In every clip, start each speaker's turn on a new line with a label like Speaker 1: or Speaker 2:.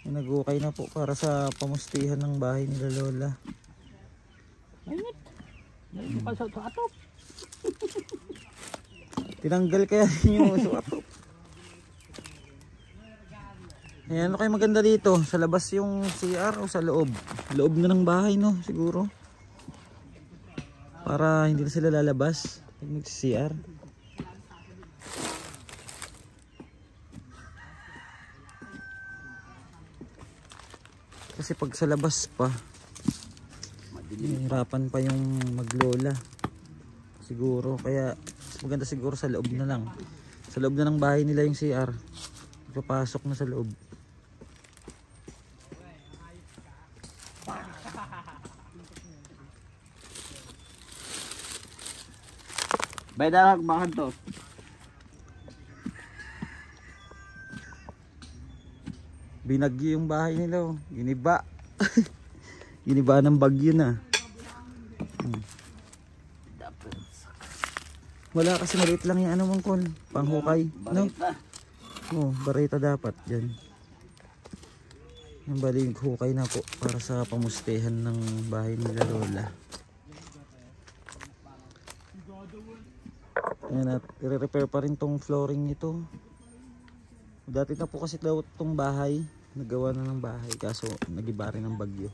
Speaker 1: Nag-ukay na po para sa pamustihan ng bahay nila Lola.
Speaker 2: Mainit. Mainit pa sa atop.
Speaker 1: Tinanggal kaya yung atop. Ayan, ano kayo maganda dito? Sa labas yung CR o sa loob? Loob na ng bahay, no? Siguro. Para hindi na sila lalabas. Mag-CR. Kasi pag sa labas pa, hirapan pa yung maglola. Siguro. Kaya maganda siguro sa loob na lang. Sa loob na ng bahay nila yung CR. Papasok na sa loob.
Speaker 3: Bayda bakit to?
Speaker 1: Binagyo yung bahay nila, oh. Giniba. Giniba ng bagyo na. Wala kasi maliit lang yung ano mong kon, panghukay, no? Oh, barita dapat diyan. Yung bali hukay na po para sa pamustehan ng bahay nila Lola. Ayan, at i-repair pa rin tong flooring nito. Dati na po kasi daw tong bahay, nagawa na ng bahay kaso nagiba rin ng bagyo.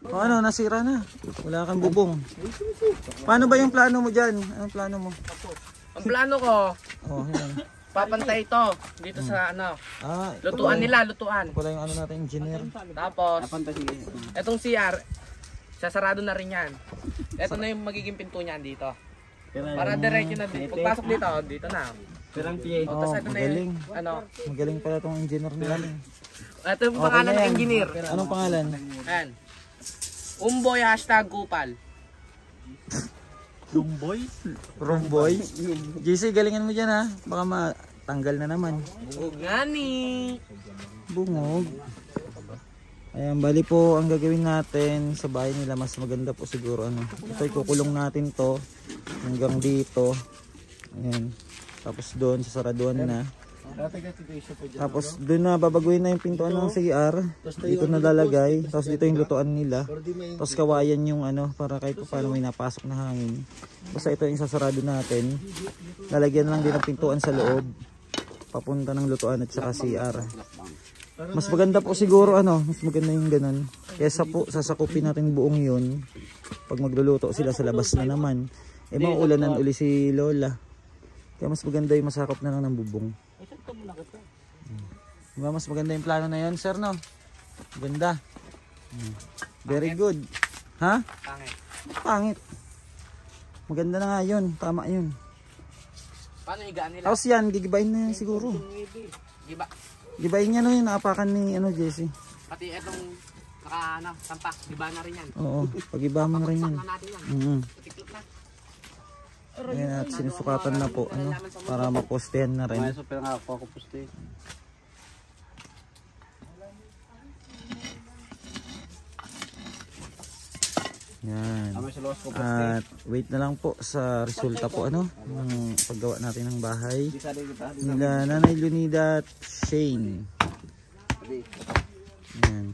Speaker 1: O ano, nasira na. Wala kang bubong. Paano ba yung plano mo dyan? Anong plano mo?
Speaker 2: Ang plano ko,
Speaker 1: Oh, ayan.
Speaker 2: papantay ito dito sa ano,
Speaker 1: Ah,
Speaker 2: lutuan nila, lutuan.
Speaker 1: wala yung ano natin, engineer.
Speaker 2: Tapos, etong CR, sasarado na rin yan. Ito na yung magiging pinto niyan dito. Para diretso na dito. Pagpasok dito, dito na.
Speaker 3: Perang piye.
Speaker 1: Oh,
Speaker 2: Tapos ito na
Speaker 1: magaling.
Speaker 2: yung, ano,
Speaker 1: Magaling pala tong engineer nila.
Speaker 2: ito yung pangalan ng engineer.
Speaker 1: Anong pangalan?
Speaker 2: Ayan. Umboy #Kupal.
Speaker 3: Lumboy?
Speaker 1: Romboy. JC, galingan mo dyan ha. Baka matanggal na naman.
Speaker 2: Ugani.
Speaker 1: Bungog. Ayan, bali po ang gagawin natin sa bahay nila. Mas maganda po siguro ano. Ito kukulong natin to hanggang dito. Ayan. Tapos doon sasaraduan na. Tapos doon na babaguhin na yung pintuan ng CR. Dito na lalagay. Tapos dito yung lutuan nila. Tapos kawayan yung ano para kahit paano may napasok na hangin. Basta ito yung sasarado natin. Lalagyan lang din ng pintuan sa loob. Papunta ng lutuan at saka CR. Mas maganda po siguro ano. Mas maganda yung ganun. Kesa po sasakupin natin buong yun. Pag magluluto sila sa labas na naman. Eh mauulanan uli si Lola. Kaya mas maganda yung masakop na lang ng bubong. Diba, mas maganda yung plano na yun, sir, no? Maganda. Very good. Ha?
Speaker 2: Pangit.
Speaker 1: Pangit. Maganda na nga yun. Tama yun.
Speaker 2: Paano higaan nila?
Speaker 1: Tapos yan, gigibayin na yan siguro.
Speaker 2: Giba.
Speaker 1: Gibayin niya no yun, naapakan ni ano, Jesse.
Speaker 2: Pati itong tampak, giba na rin yan.
Speaker 1: Oo, pag-iba mo na rin yan.
Speaker 2: Sakla natin yan. Tiklop na.
Speaker 1: Ayan, at sinusukatan na po, ano, para mapostehan na rin.
Speaker 3: May super nga ako puste.
Speaker 1: Yan. At wait na lang po sa resulta po ano ng paggawa natin ng bahay nila Nanay Lunida at Shane. Yan.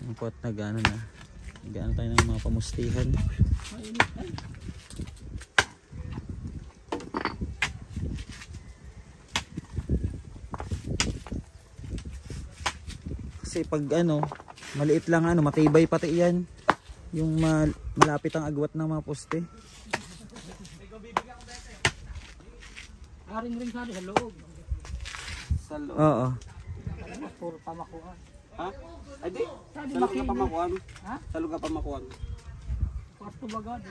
Speaker 1: Yan po at nag-ano na. Nag-ano tayo ng mga pamustihan. Kasi pag ano, maliit lang ano, matibay pati yan. Yung malapit ang agwat ng mga poste.
Speaker 2: Aring rin sa loob.
Speaker 3: Sa loob.
Speaker 1: Oo.
Speaker 2: Puro pamakuan.
Speaker 3: Ha? Ay di. Sa loob ka pamakuan.
Speaker 2: Ha?
Speaker 3: Sa loob ka pamakuan.
Speaker 2: Kwarto bagad.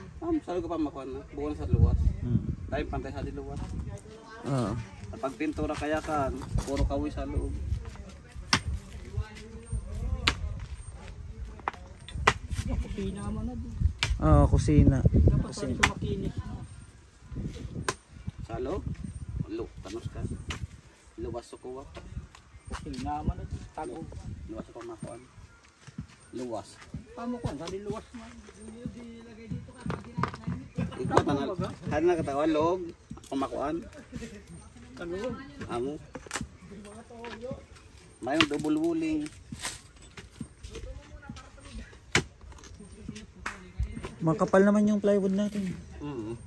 Speaker 3: Sa loob ka pamakuan na. Buwan sa luwas.
Speaker 1: Hmm.
Speaker 3: Tayo pantay sa di luwas.
Speaker 1: Oo.
Speaker 3: Pag pintura kaya kan, puro kawi sa loob.
Speaker 2: Kusina mo na din.
Speaker 1: Oo, kusina.
Speaker 2: Dapat
Speaker 1: Kusina.
Speaker 2: sa makinis.
Speaker 3: Sa loob? Tanos ka. Luwas sa kuwa.
Speaker 4: Naman at tago.
Speaker 3: Luwas pa makuan. Luwas.
Speaker 4: Pamukuan, sabi luwas man.
Speaker 3: Ikaw tanal. Hadi na katawan loob. Pamakuan.
Speaker 4: Tago.
Speaker 3: Amo. Mayroong double wuling.
Speaker 1: Makapal naman yung plywood natin.
Speaker 3: Mm.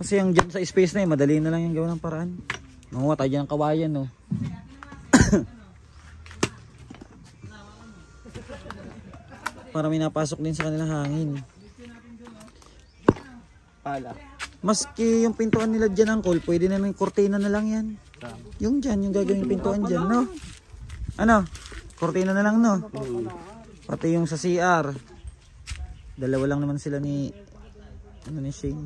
Speaker 1: Kasi yung dyan sa space na yun, madali na lang yung gawa ng paraan. Manguha tayo dyan ng kawayan, no? Para may napasok din sa kanilang hangin.
Speaker 3: Pala.
Speaker 1: Maski yung pintuan nila dyan, Uncle, pwede na ng kortina na lang yan. Yung dyan, yung gagawin pintuan dyan, no? Ano? Kortina na lang, no? Pati yung sa CR. Dalawa lang naman sila ni Shane.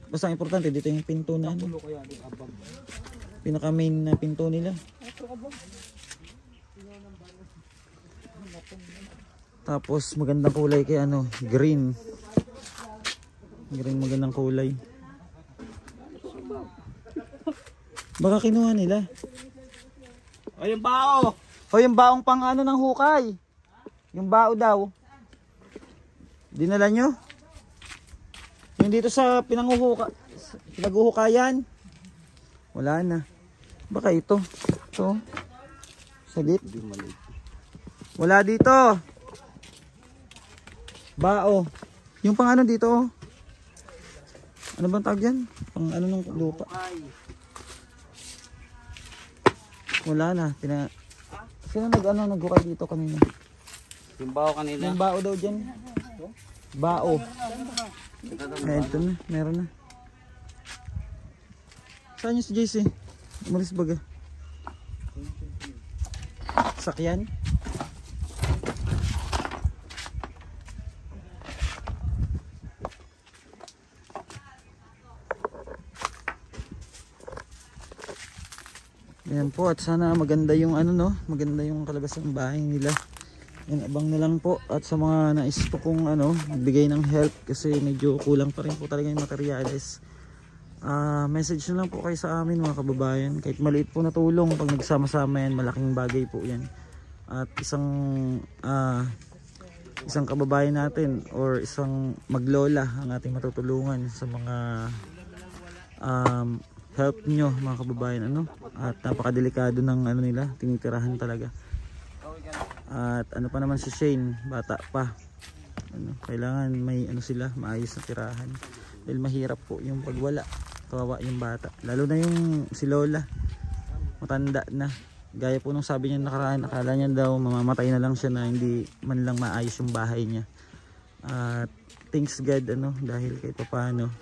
Speaker 1: Basta ang importante dito yung pinto na ano. Pinaka main na pinto nila. Tapos magandang kulay kay ano, green. Green, magandang kulay. Baka kinuha nila.
Speaker 4: O yung bao!
Speaker 1: O yung baong pang ano ng hukay. Yung bao daw. Dinala nyo? Yung dito sa pinaghuhukayan. Wala na. Baka ito. Ito. Salit. Wala dito. Bao. Yung pang ano dito. Ano bang tawag yan? Pang ano ng lupa. Wala na. Sino naghukay dito kanina?
Speaker 3: Yung bao kanina.
Speaker 1: Yung bao daw dyan. Bao. Ay, ito na. Meron na. Saan yung si JC? Umalis baga. Sakyan. Ayan po, at sana maganda yung ano, no, maganda yung kalagasan ng bahay nila. Yan, abang na lang po. At sa mga nais po kong ano, bigay ng help kasi medyo kulang pa rin po talaga yung materials. Message na lang po kayo sa amin mga kababayan. Kahit maliit po na tulong, pag nagsama-sama yan, malaking bagay po yan. At isang kababayan natin or isang maglola ang ating matutulungan sa mga help nyo mga kababayan, ano. At napakadelikado ng ano nila, tinitirahan talaga. At ano pa naman si Shane, bata pa. Ano, kailangan may ano sila, maayos na tirahan. Dahil mahirap po yung pagwala. Kawawa yung bata. Lalo na yung si Lola. Matanda na. Gaya po nung sabi niya nakaraan, akala niya daw mamamatay na lang siya na hindi man lang maayos yung bahay niya. At thanks God, ano, dahil kahit paano,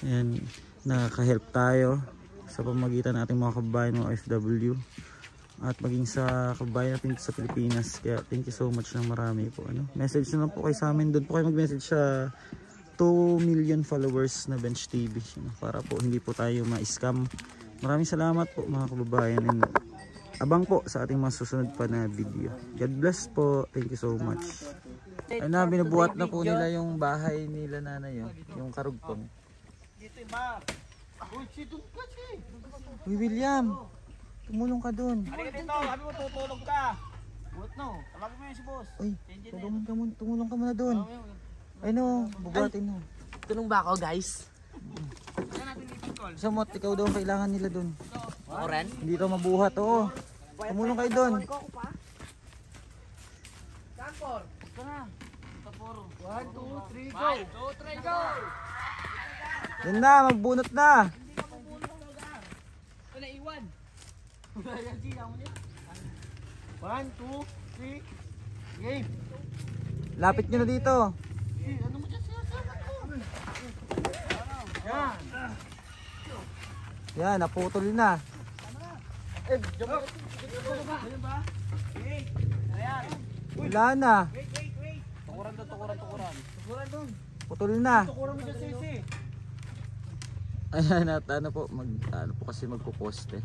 Speaker 1: ayan, nakaka-help tayo sa pamamagitan nating mga kababayan, mga OFW. At maging sa kababayan natin sa Pilipinas. Kaya thank you so much ng marami po, ano. Message na lang po kayo sa amin. Doon po kayo mag-message sa 2 million followers na Bench TV, ano, para po hindi po tayo ma-scam. Maraming salamat po mga kababayan. And abang po sa ating mga susunod pa na video. God bless po. Thank you so much. Ayun na, binubuhat na po nila yung bahay nila nanay, yung karugtong. Uy William, tumulong ka dun.
Speaker 4: Halika dito, sabi mo tutulog ka. Buhat no, tawagin mo yun si boss.
Speaker 1: Uy, tumulong ka muna dun. Ay no, bubuhatin mo.
Speaker 2: Tulong ba ako, guys?
Speaker 1: Sa mot, ikaw daw ang kailangan nila dun.
Speaker 2: Ako rin?
Speaker 1: Hindi daw mabuhat, oo. Tumulong kayo dun.
Speaker 2: Sampor. 1, 2, 3, go! 1, 2, 3, go!
Speaker 1: Yan na, magbunot na.
Speaker 2: Ito na iwan.
Speaker 4: 1, 2, 3, game.
Speaker 1: Lapit nyo na dito.
Speaker 4: Ano mo dyan sinasabi ko? Yan.
Speaker 1: Yan, naputol na. Wala na.
Speaker 4: Tukuran.
Speaker 1: Putol na.
Speaker 4: Tukuran mo dyan sisi.
Speaker 1: Ayan, at ano po, ano po kasi magpo-poste.